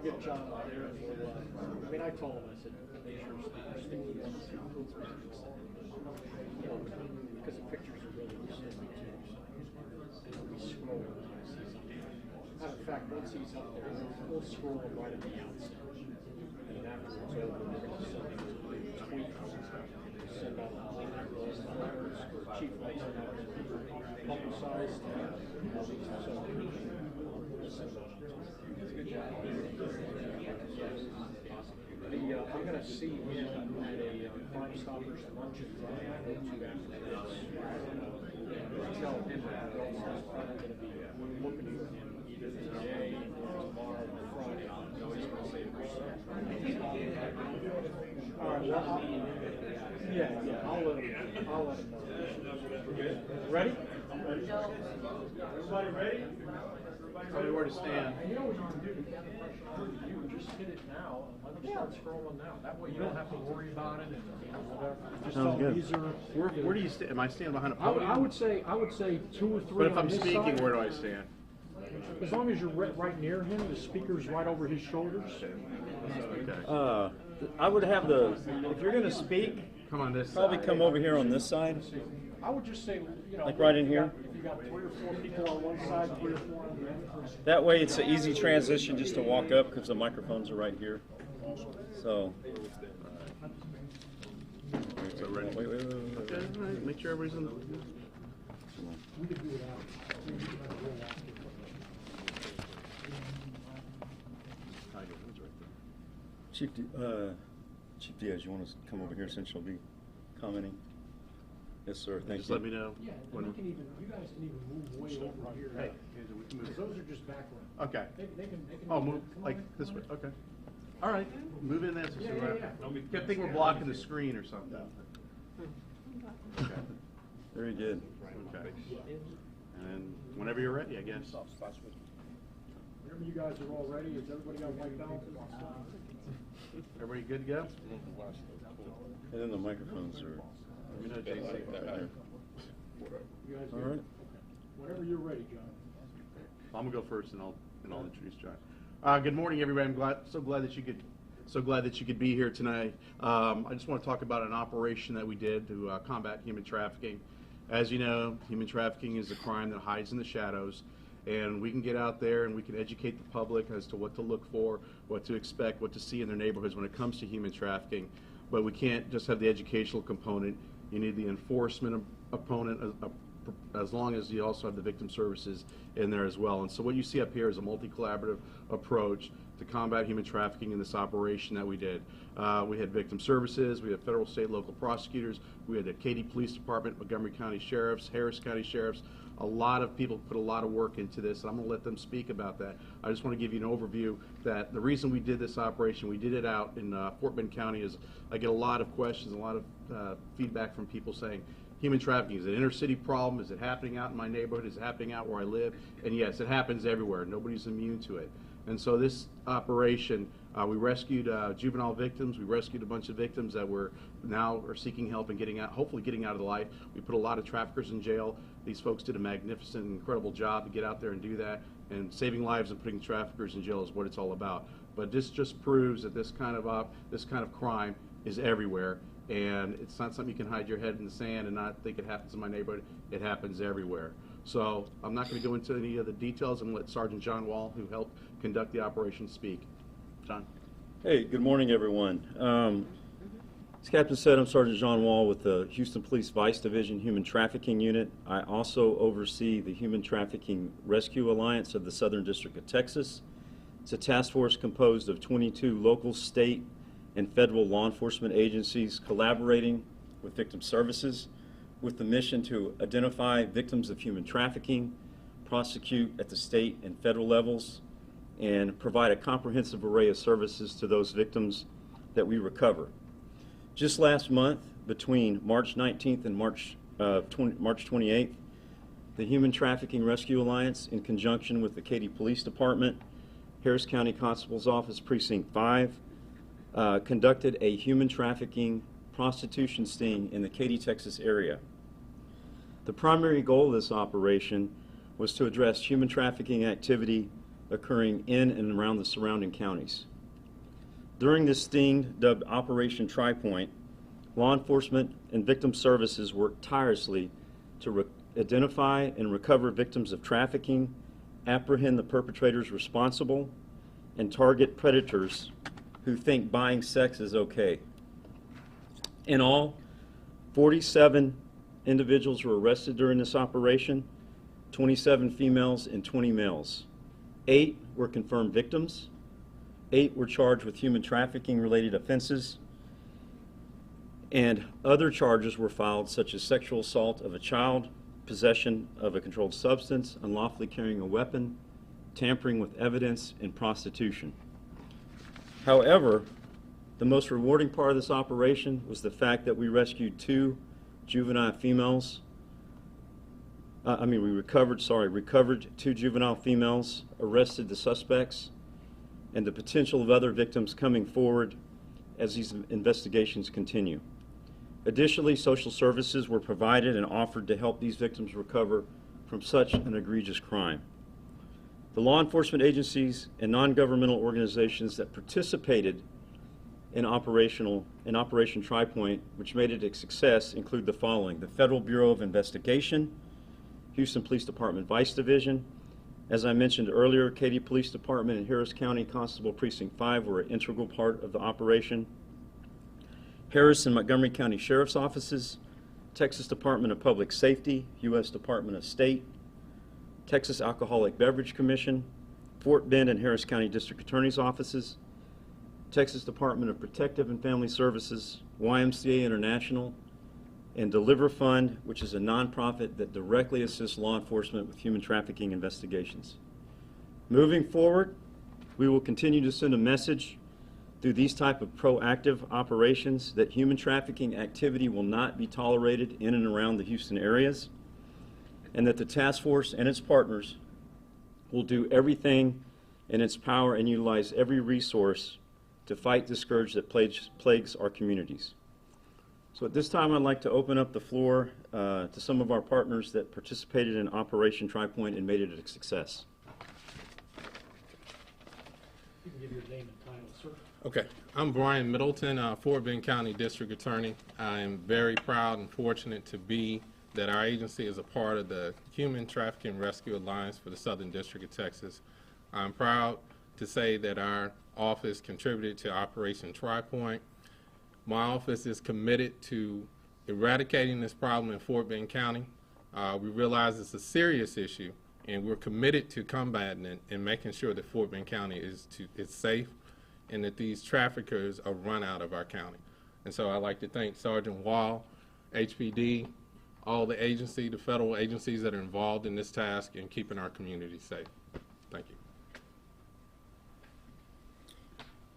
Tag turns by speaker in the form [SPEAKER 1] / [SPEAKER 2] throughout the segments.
[SPEAKER 1] get John out there and we'll, I mean, I told him, I said, make sure you're sticking on the sequence, you know, because the pictures are really snippy too, so we scroll when I see something. In fact, once he's up there, we'll scroll him right at the outset. And after it's over, we're going to send him to the tweet, send out the link to those flyers, chief likes to have it publicized, so good job. I'm going to see him at a Crime Stoppers luncheon Friday. I go to after this. Tell him that I'm probably going to be looking at him either today or tomorrow or Friday. No, he's going to say it. All right, well, I'll let him know. Ready? Everybody ready?
[SPEAKER 2] Tell me where to stand.
[SPEAKER 1] You know what you can do? You just hit it now and let them start scrolling now. That way you don't have to worry about it and whatever. Just
[SPEAKER 2] Sounds good.
[SPEAKER 1] These are,
[SPEAKER 2] Where do you stand? Am I standing behind a podium?
[SPEAKER 1] I would say 2 or 3.
[SPEAKER 2] But if
[SPEAKER 1] on
[SPEAKER 2] I'm
[SPEAKER 1] this
[SPEAKER 2] speaking,
[SPEAKER 1] side.
[SPEAKER 2] where do I stand?
[SPEAKER 1] As long as you're right near him, the speaker's right over his shoulders.
[SPEAKER 2] Okay.
[SPEAKER 3] I would have if you're going to speak,
[SPEAKER 2] Come on this
[SPEAKER 3] probably
[SPEAKER 2] side.
[SPEAKER 3] come over here on this side.
[SPEAKER 1] I would just say, you know,
[SPEAKER 3] Like right in here?
[SPEAKER 1] If you got 3 or 4 people on one side, 3 or 4 on the other.
[SPEAKER 3] That way it's an easy transition just to walk up because the microphones are right here. So,
[SPEAKER 2] So ready?
[SPEAKER 3] wait.
[SPEAKER 2] Okay, all right. Make sure everybody's in.
[SPEAKER 1] We could do it out.
[SPEAKER 3] Chief Diaz, you want to come over here since you'll be commenting? Yes, sir. Thank
[SPEAKER 2] Just
[SPEAKER 3] you.
[SPEAKER 2] let me know.
[SPEAKER 1] Yeah,
[SPEAKER 2] when.
[SPEAKER 1] you guys can even move way over here.
[SPEAKER 2] Hey, we can move.
[SPEAKER 1] Because those are just background.
[SPEAKER 2] Okay.
[SPEAKER 1] They can
[SPEAKER 2] Oh,
[SPEAKER 1] come
[SPEAKER 2] move
[SPEAKER 1] on
[SPEAKER 2] like
[SPEAKER 1] in,
[SPEAKER 2] this
[SPEAKER 1] come
[SPEAKER 2] way.
[SPEAKER 1] on
[SPEAKER 2] Okay. All right. Move in there. So
[SPEAKER 1] Yeah,
[SPEAKER 2] see
[SPEAKER 1] yeah,
[SPEAKER 2] what
[SPEAKER 1] yeah.
[SPEAKER 2] happens. Good thing we're blocking the screen or something. Okay.
[SPEAKER 3] Very good.
[SPEAKER 2] Okay. And whenever you're ready, I guess.
[SPEAKER 1] Whenever you guys are all ready, has everybody got mic down?
[SPEAKER 2] Everybody good to go?
[SPEAKER 3] And then the microphones are
[SPEAKER 2] Let me know, JC.
[SPEAKER 3] right there.
[SPEAKER 1] You guys
[SPEAKER 3] All
[SPEAKER 1] good?
[SPEAKER 3] right.
[SPEAKER 1] Whenever you're ready, John.
[SPEAKER 2] I'm gonna go first, and I'll introduce John. Good morning, everybody. I'm so glad that you could be here tonight. I just want to talk about an operation that we did to combat human trafficking. As you know, human trafficking is a crime that hides in the shadows, and we can get out there and we can educate the public as to what to look for, what to expect, what to see in their neighborhoods when it comes to human trafficking. But we can't just have the educational component. You need the enforcement opponent, as long as you also have the victim services in there as well. And so what you see up here is a multi-collaborative approach to combat human trafficking in this operation that we did. We had victim services, we had federal, state, local prosecutors, we had the Katy Police Department, Montgomery County Sheriffs, Harris County Sheriffs. A lot of people put a lot of work into this, and I'm going to let them speak about that. I just want to give you an overview that the reason we did this operation, we did it out in Fort Bend County, is I get a lot of questions, a lot of feedback from people saying, human trafficking, is it an inner city problem? Is it happening out in my neighborhood? Is it happening out where I live? And yes, it happens everywhere. Nobody's immune to it. And so this operation, we rescued juvenile victims. We rescued a bunch of victims that were now are seeking help and getting out, hopefully getting out of the life. We put a lot of traffickers in jail. These folks did a magnificent, incredible job to get out there and do that. And saving lives and putting traffickers in jail is what it's all about. But this just proves that this kind of crime is everywhere. And it's not something you can hide your head in the sand and not think it happens in my neighborhood. It happens everywhere. So I'm not going to go into any of the details. I'm going to let Sergeant John Wall, who helped conduct the operation, speak. John.
[SPEAKER 3] Hey, good morning, everyone. As Captain said, I'm Sergeant John Wall with the Houston Police Vice Division Human Trafficking Unit. I also oversee the Human Trafficking Rescue Alliance of the Southern District of Texas. It's a task force composed of 22 local, state, and federal law enforcement agencies collaborating with victim services with the mission to identify victims of human trafficking, prosecute at the state and federal levels, and provide a comprehensive array of services to those victims that we recover. Just last month, between March 19th and March 28th, the Human Trafficking Rescue Alliance, in conjunction with the Katy Police Department, Harris County Constable's Office Precinct 5, conducted a human trafficking prostitution sting in the Katy, Texas area. The primary goal of this operation was to address human trafficking activity occurring in and around the surrounding counties. During this sting, dubbed Operation Tripoint, law enforcement and victim services worked tirelessly to identify and recover victims of trafficking, apprehend the perpetrators responsible, and target predators who think buying sex is okay. In all, 47 individuals were arrested during this operation, 27 females and 20 males. 8 were confirmed victims. 8 were charged with human trafficking related offenses, and other charges were filed, such as sexual assault of a child, possession of a controlled substance, unlawfully carrying a weapon, tampering with evidence, and prostitution. However, the most rewarding part of this operation was the fact that we rescued 2 juvenile females. We recovered 2 juvenile females, arrested the suspects, and the potential of other victims coming forward as these investigations continue. Additionally, social services were provided and offered to help these victims recover from such an egregious crime. The law enforcement agencies and non-governmental organizations that participated in Operation Tripoint, which made it a success, include the following: the Federal Bureau of Investigation, Houston Police Department Vice Division. As I mentioned earlier, Katy Police Department and Harris County Constable Precinct 5 were an integral part of the operation. Harris and Montgomery County Sheriff's Offices, Texas Department of Public Safety, U.S. Department of State, Texas Alcoholic Beverage Commission, Fort Bend and Harris County District Attorney's Offices, Texas Department of Protective and Family Services, YMCA International, and Deliver Fund, which is a nonprofit that directly assists law enforcement with human trafficking investigations. Moving forward, we will continue to send a message through these type of proactive operations that human trafficking activity will not be tolerated in and around the Houston areas, and that the task force and its partners will do everything in its power and utilize every resource to fight the scourge that plagues our communities. So at this time, I'd like to open up the floor to some of our partners that participated in Operation Tripoint and made it a success.
[SPEAKER 1] You can give your name and title, sir.
[SPEAKER 4] Okay, I'm Brian Middleton, Fort Bend County District Attorney. I am very proud and fortunate to be that our agency is a part of the Human Trafficking Rescue Alliance for the Southern District of Texas. I'm proud to say that our office contributed to Operation Tripoint. My office is committed to eradicating this problem in Fort Bend County. We realize it's a serious issue, and we're committed to combating it and making sure that Fort Bend County is safe and that these traffickers are run out of our county. And so I'd like to thank Sergeant Wall, HPD, all the agencies, the federal agencies that are involved in this task in keeping our community safe. Thank you.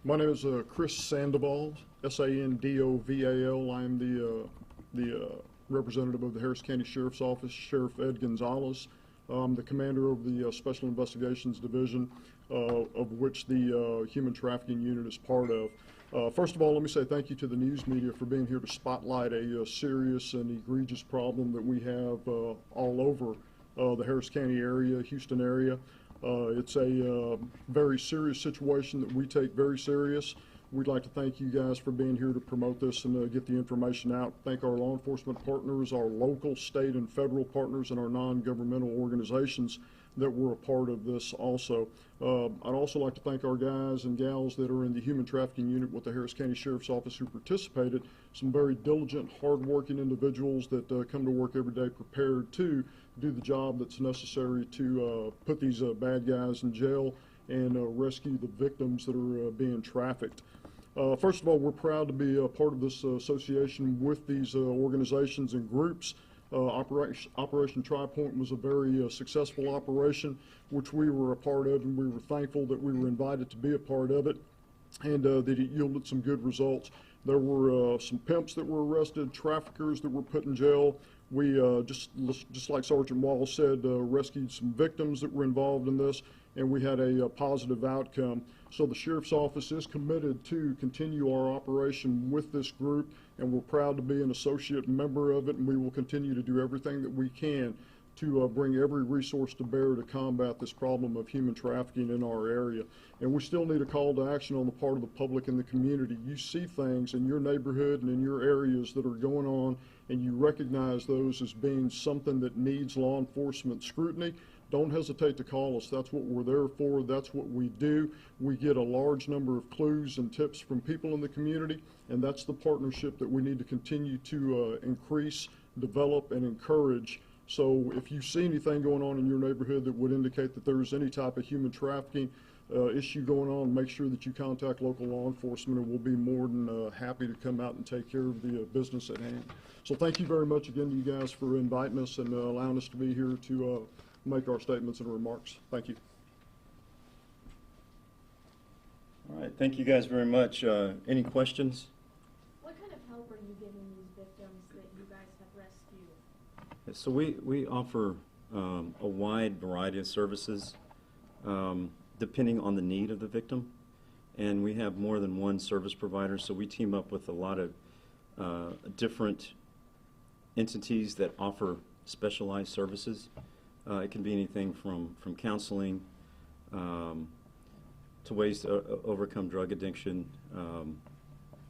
[SPEAKER 5] My name is Chris Sandoval, S-A-N-D-O-V-A-L. I'm the representative of the Harris County Sheriff's Office, Sheriff Ed Gonzalez. I'm the commander of the Special Investigations Division, of which the Human Trafficking Unit is part of. First of all, let me say thank you to the news media for being here to spotlight a serious and egregious problem that we have all over the Harris County area, Houston area. It's a very serious situation that we take very serious. We'd like to thank you guys for being here to promote this and get the information out. Thank our law enforcement partners, our local, state, and federal partners, and our non-governmental organizations that were a part of this also. I'd also like to thank our guys and gals that are in the Human Trafficking Unit with the Harris County Sheriff's Office who participated. Some very diligent, hard-working individuals that come to work every day prepared to do the job that's necessary to put these bad guys in jail and rescue the victims that are being trafficked. First of all, we're proud to be a part of this association with these organizations and groups. Operation Tripoint was a very successful operation, which we were a part of, and we were thankful that we were invited to be a part of it, and that it yielded some good results. There were some pimps that were arrested, traffickers that were put in jail. We, just like Sergeant Wall said, rescued some victims that were involved in this, and we had a positive outcome. So the Sheriff's Office is committed to continue our operation with this group, and we're proud to be an associate member of it, and we will continue to do everything that we can to bring every resource to bear to combat this problem of human trafficking in our area. And we still need a call to action on the part of the public and the community. You see things in your neighborhood and in your areas that are going on, and you recognize those as being something that needs law enforcement scrutiny. Don't hesitate to call us. That's what we're there for. That's what we do. We get a large number of clues and tips from people in the community, and that's the partnership that we need to continue to increase, develop, and encourage. So if you see anything going on in your neighborhood that would indicate that there is any type of human trafficking issue going on, make sure that you contact local law enforcement, and we'll be more than happy to come out and take care of the business at hand. So thank you very much again to you guys for inviting us and allowing us to be here to make our statements and remarks. Thank you.
[SPEAKER 3] All right, thank you guys very much. Any questions?
[SPEAKER 6] What kind of help are you giving these victims that you guys have rescued?
[SPEAKER 3] So we offer a wide variety of services depending on the need of the victim, and we have more than one service provider, so we team up with a lot of different entities that offer specialized services. It can be anything from counseling to ways to overcome drug addiction,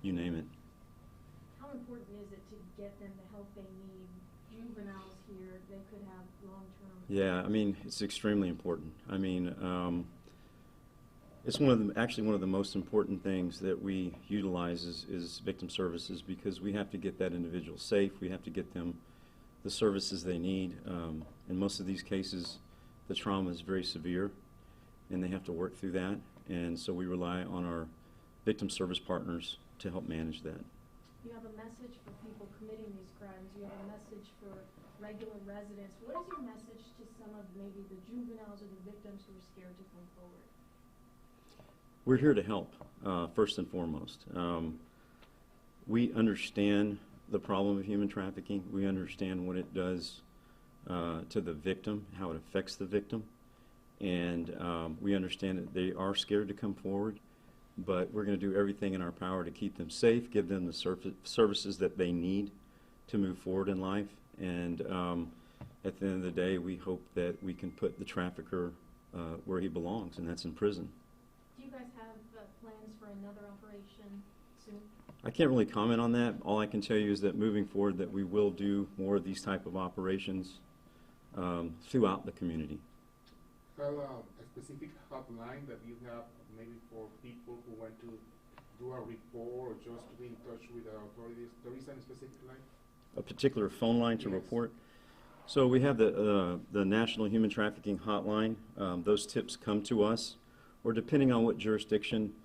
[SPEAKER 3] you name it.
[SPEAKER 6] How important is it to get them the help they need? Juveniles here, they could have long-term...
[SPEAKER 3] Yeah, I mean, it's extremely important. I mean, it's actually one of the most important things that we utilize is victim services, because we have to get that individual safe. We have to get them the services they need. In most of these cases, the trauma is very severe, and they have to work through that. And so we rely on our victim service partners to help manage that.
[SPEAKER 6] You have a message for people committing these crimes. You have a message for regular residents. What is your message to some of maybe the juveniles or the victims who are scared to come forward?
[SPEAKER 3] We're here to help, first and foremost. We understand the problem of human trafficking. We understand what it does to the victim, how it affects the victim. And we understand that they are scared to come forward, but we're going to do everything in our power to keep them safe, give them the services that they need to move forward in life. And at the end of the day, we hope that we can put the trafficker where he belongs, and that's in prison.
[SPEAKER 6] Do you guys have plans for another operation soon?
[SPEAKER 3] I can't really comment on that. All I can tell you is that moving forward, that we will do more of these type of operations throughout the community.
[SPEAKER 7] Have a specific hotline that you have maybe for people who want to do a report or just to be in touch with the authorities? There is a specific line?
[SPEAKER 3] A particular phone line to
[SPEAKER 7] Yes.
[SPEAKER 3] report? So we have the National Human Trafficking Hotline. Those tips come to us, or depending on what jurisdiction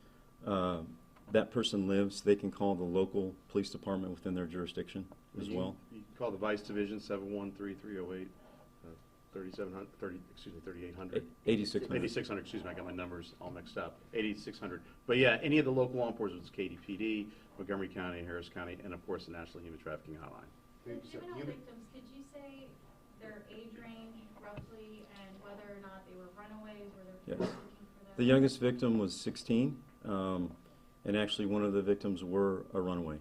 [SPEAKER 3] that person lives, they can call the local police department within their jurisdiction as well.
[SPEAKER 2] You can call the Vice Division 713-308. 3800.
[SPEAKER 3] 8600.
[SPEAKER 2] 8600, excuse me, I got my numbers all mixed up. 8600. But yeah, any of the local law enforcement, KDPD, Montgomery County, Harris County, and of course the National Human Trafficking Hotline.
[SPEAKER 6] The juvenile victims, could you say their age range roughly and whether or not they were runaways, were there people
[SPEAKER 3] Yes.
[SPEAKER 6] looking for them?
[SPEAKER 3] The youngest victim was 16, and actually one of the victims were a runaway.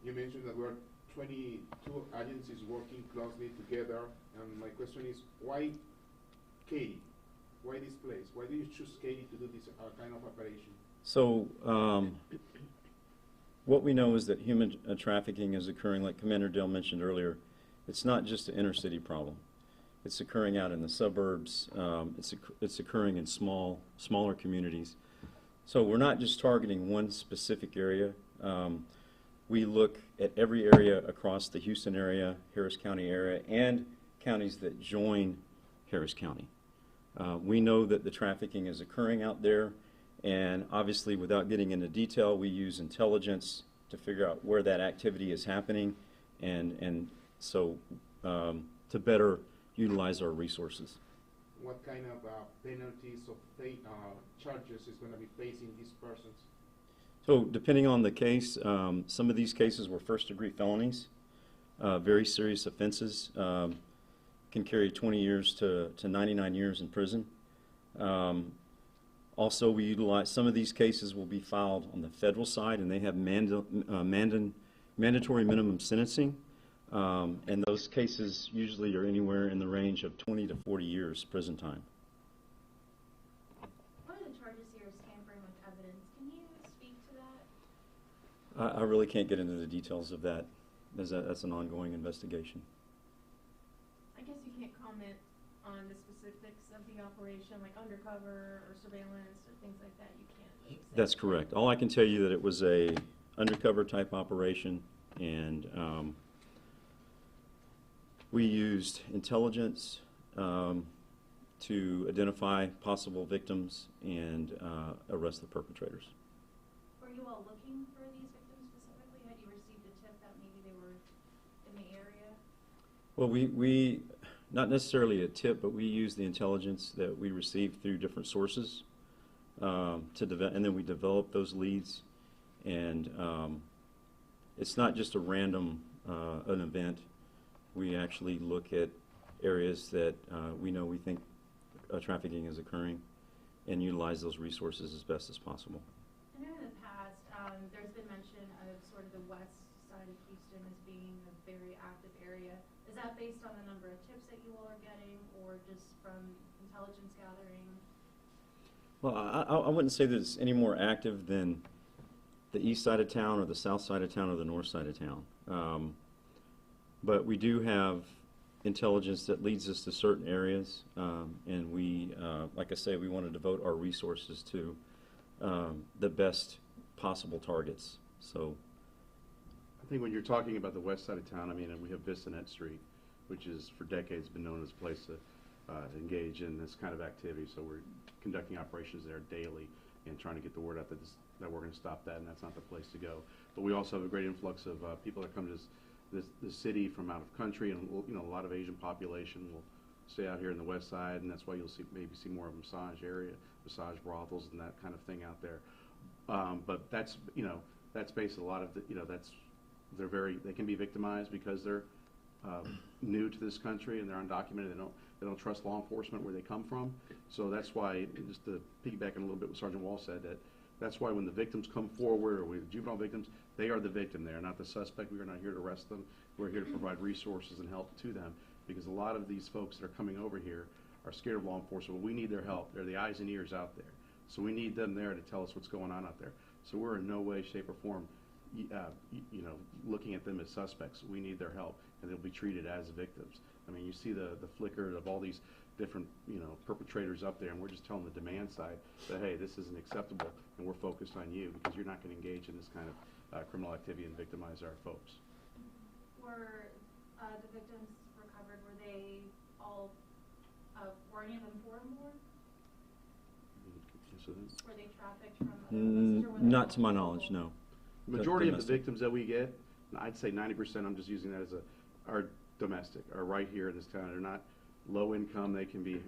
[SPEAKER 7] You mentioned that we're 22 agencies working closely together, and my question is, why Katy? Why this place? Why do you choose Katy to do this kind of operation?
[SPEAKER 3] So what we know is that human trafficking is occurring, like Commander Dale mentioned earlier. It's not just an inner city problem. It's occurring out in the suburbs. It's occurring in smaller communities. So we're not just targeting one specific area. We look at every area across the Houston area, Harris County area, and counties that join Harris County. We know that the trafficking is occurring out there, and obviously without getting into detail, we use intelligence to figure out where that activity is happening, and so to better utilize our resources.
[SPEAKER 7] What kind of penalties or charges is going to be facing these persons?
[SPEAKER 3] So depending on the case, some of these cases were first-degree felonies, very serious offenses, can carry 20 years to 99 years in prison. Also, we utilize, some of these cases will be filed on the federal side, and they have mandatory minimum sentencing. And those cases usually are anywhere in the range of 20 to 40 years prison time.
[SPEAKER 6] One of the charges here is tampering with evidence. Can you speak to that?
[SPEAKER 3] I really can't get into the details of that, as that's an ongoing investigation.
[SPEAKER 6] I guess you can't comment on the specifics of the operation, like undercover or surveillance or things like that. You can't really say.
[SPEAKER 3] That's correct. All I can tell you that it was a undercover type operation, and we used intelligence to identify possible victims and arrest the perpetrators.
[SPEAKER 6] Were you all looking for these victims specifically? Had you received a tip that maybe they were in the area?
[SPEAKER 3] Well, we not necessarily a tip, but we used the intelligence that we received through different sources and then we developed those leads. And it's not just a random an event. We actually look at areas that we think trafficking is occurring and utilize those resources as best as possible.
[SPEAKER 6] I know in the past there's been mention of sort of the west side of Houston as being a very active area. Is that based on the number of tips that you all are getting or just from intelligence gathering?
[SPEAKER 3] Well, I wouldn't say that it's any more active than the east side of town or the south side of town or the north side of town. But we do have intelligence that leads us to certain areas, and we, like I say, we want to devote our resources to the best possible targets. So,
[SPEAKER 2] I think when you're talking about the west side of town, I mean, we have Bissonnet Street, which is for decades been known as a place to engage in this kind of activity. So we're conducting operations there daily and trying to get the word out that we're going to stop that, and that's not the place to go. But we also have a great influx of people that come to this city from out of country, and a lot of Asian population will stay out here in the west side, and that's why you'll maybe see more of a massage area, massage brothels, and that kind of thing out there. But that's based a lot of they can be victimized because they're new to this country and they're undocumented. They don't trust law enforcement where they come from. So that's why, just to piggyback on a little bit what Sergeant Wall said, that's why when the victims come forward, or the juvenile victims, they are the victim. They are not the suspect. We are not here to arrest them. We're here to provide resources and help to them, because a lot of these folks that are coming over here are scared of law enforcement. We need their help. They're the eyes and ears out there. So we need them there to tell us what's going on out there. So we're in no way, shape, or form looking at them as suspects. We need their help, and they'll be treated as victims. I mean, you see the flicker of all these different perpetrators up there, and we're just telling the demand side that, hey, this isn't acceptable, and we're focused on you because you're not going to engage in this kind of criminal activity and victimize our folks.
[SPEAKER 6] Were the victims recovered, were they all, were any of them foreign-born? Were they trafficked from other places, or were they
[SPEAKER 3] not to my knowledge, no.
[SPEAKER 2] Majority of the victims that we get, I'd say 90%, I'm just using that as are domestic, are right here in this town. They're not low income. They can be,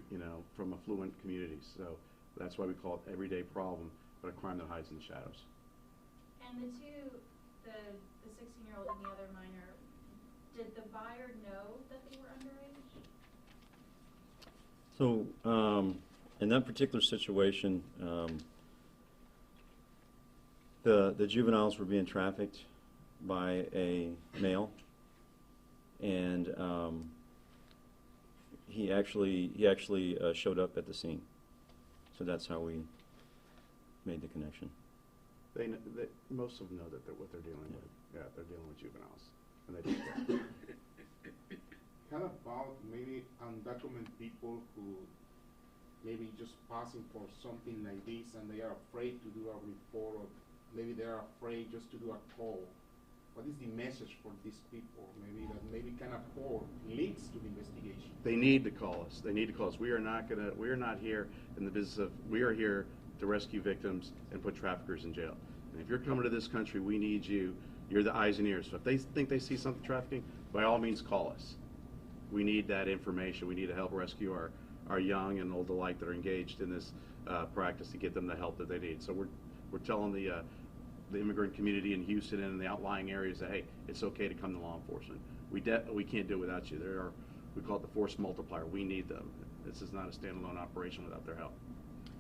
[SPEAKER 2] from affluent communities. So that's why we call it everyday problem, but a crime that hides in the shadows.
[SPEAKER 6] And the 16-year-old and the other minor, did the buyer know that they were underage?
[SPEAKER 3] So in that particular situation, the juveniles were being trafficked by a male, and he actually showed up at the scene. So that's how we made the connection.
[SPEAKER 2] Most of them know what they're dealing with. Yeah, they're dealing with juveniles, and they don't.
[SPEAKER 7] How about maybe undocumented people who maybe just passing for something like this, and they are afraid to do a report, or maybe they are afraid just to do a call? What is the message for these people? Maybe kind of call leads to the investigation.
[SPEAKER 2] They need to call us. They need to call us. We are not here in the business of. We are here to rescue victims and put traffickers in jail. And if you're coming to this country, we need you. You're the eyes and ears. So if they think they see something trafficking, by all means, call us. We need that information. We need to help rescue our young and old alike that are engaged in this practice to get them the help that they need. So we're telling the immigrant community in Houston and in the outlying areas that, hey, it's okay to come to law enforcement. We can't do it without you. We call it the force multiplier. We need them. This is not a standalone operation without their help.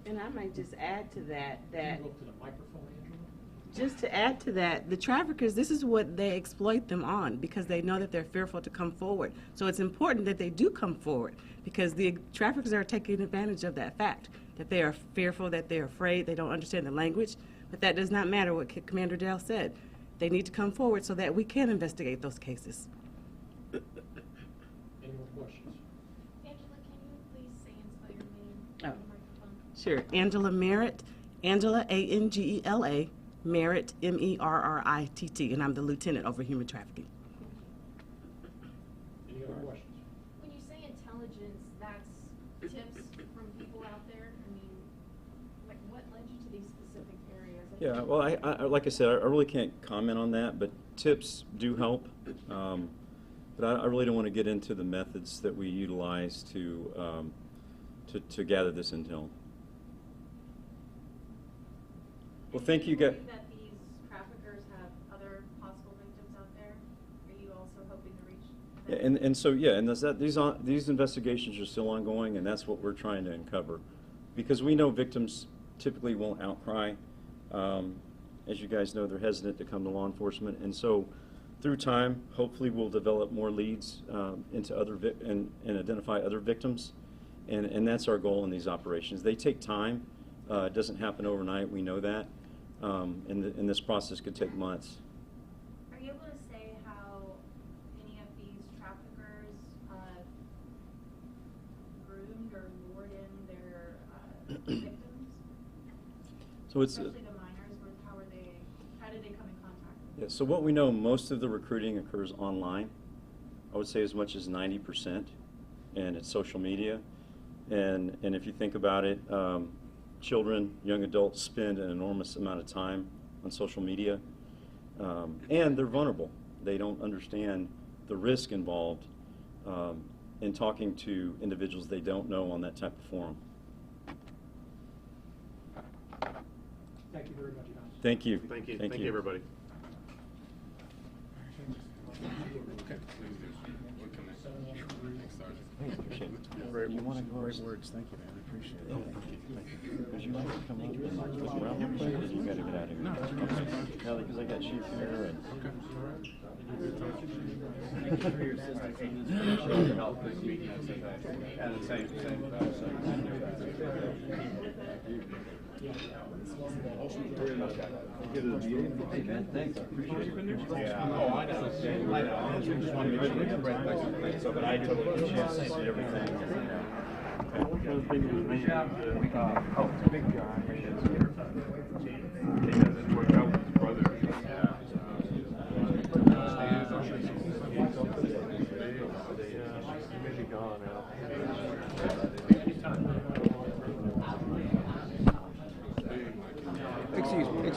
[SPEAKER 8] And I might just add to that.
[SPEAKER 1] Can you go up to the microphone, Andrew?
[SPEAKER 8] Just to add to that, the traffickers, this is what they exploit them on because they know that they're fearful to come forward. So it's important that they do come forward because the traffickers are taking advantage of that fact, that they are fearful, that they're afraid, they don't understand the language. But that does not matter what Commander Dale said. They need to come forward so that we can investigate those cases.
[SPEAKER 1] Any more questions?
[SPEAKER 6] Angela, can you please say and spell your name
[SPEAKER 8] Oh.
[SPEAKER 6] on the microphone?
[SPEAKER 8] Sure. Angela Merritt, Angela, Angela, Merritt, Merritt, and I'm the lieutenant over human trafficking.
[SPEAKER 1] Any other questions?
[SPEAKER 6] When you say intelligence, that's tips from people out there? I mean, like, what led you to these specific areas?
[SPEAKER 3] Yeah, well, I like I said, I really can't comment on that, but tips do help. But I really don't want to get into the methods that we utilize to gather this intel. Well, thank you,
[SPEAKER 6] Do you
[SPEAKER 3] guys.
[SPEAKER 6] believe that these traffickers have other possible victims out there? Are you also hoping to reach them?
[SPEAKER 3] And so yeah, and these investigations are still ongoing, and that's what we're trying to uncover, because we know victims typically won't outcry. As you guys know, they're hesitant to come to law enforcement, and so through time, hopefully, we'll develop more leads into other and identify other victims, and that's our goal in these operations. They take time. It doesn't happen overnight. We know that, and this process could take months.
[SPEAKER 6] Are you able to say how any of these traffickers groomed or lured in their victims?
[SPEAKER 3] So it's
[SPEAKER 6] Especially the minors, how did they come in contact with
[SPEAKER 3] yeah, so what we know, most of the recruiting occurs online. I would say as much as 90%, and it's social media. And if you think about it, children, young adults spend an enormous amount of time on social media, and they're vulnerable. They don't understand the risk involved in talking to individuals they don't know on that type of forum.
[SPEAKER 1] Thank you very much, guys.
[SPEAKER 3] Thank you.
[SPEAKER 2] Thank you. Thank you, everybody.
[SPEAKER 3] Great words. Thank you, man. I appreciate it. Because you might come up and look around real quick, and you got to get out of here. No, because I got chief here. And
[SPEAKER 2] Thank you for your assistance in this help this meeting. And the same.
[SPEAKER 3] hey, man, thanks. I appreciate it.
[SPEAKER 2] Yeah. Oh, I know. I just want to make sure so that I totally get a chance to see everything. Oh, it's a big guy. He doesn't work out with his brother.
[SPEAKER 9] Excuse me.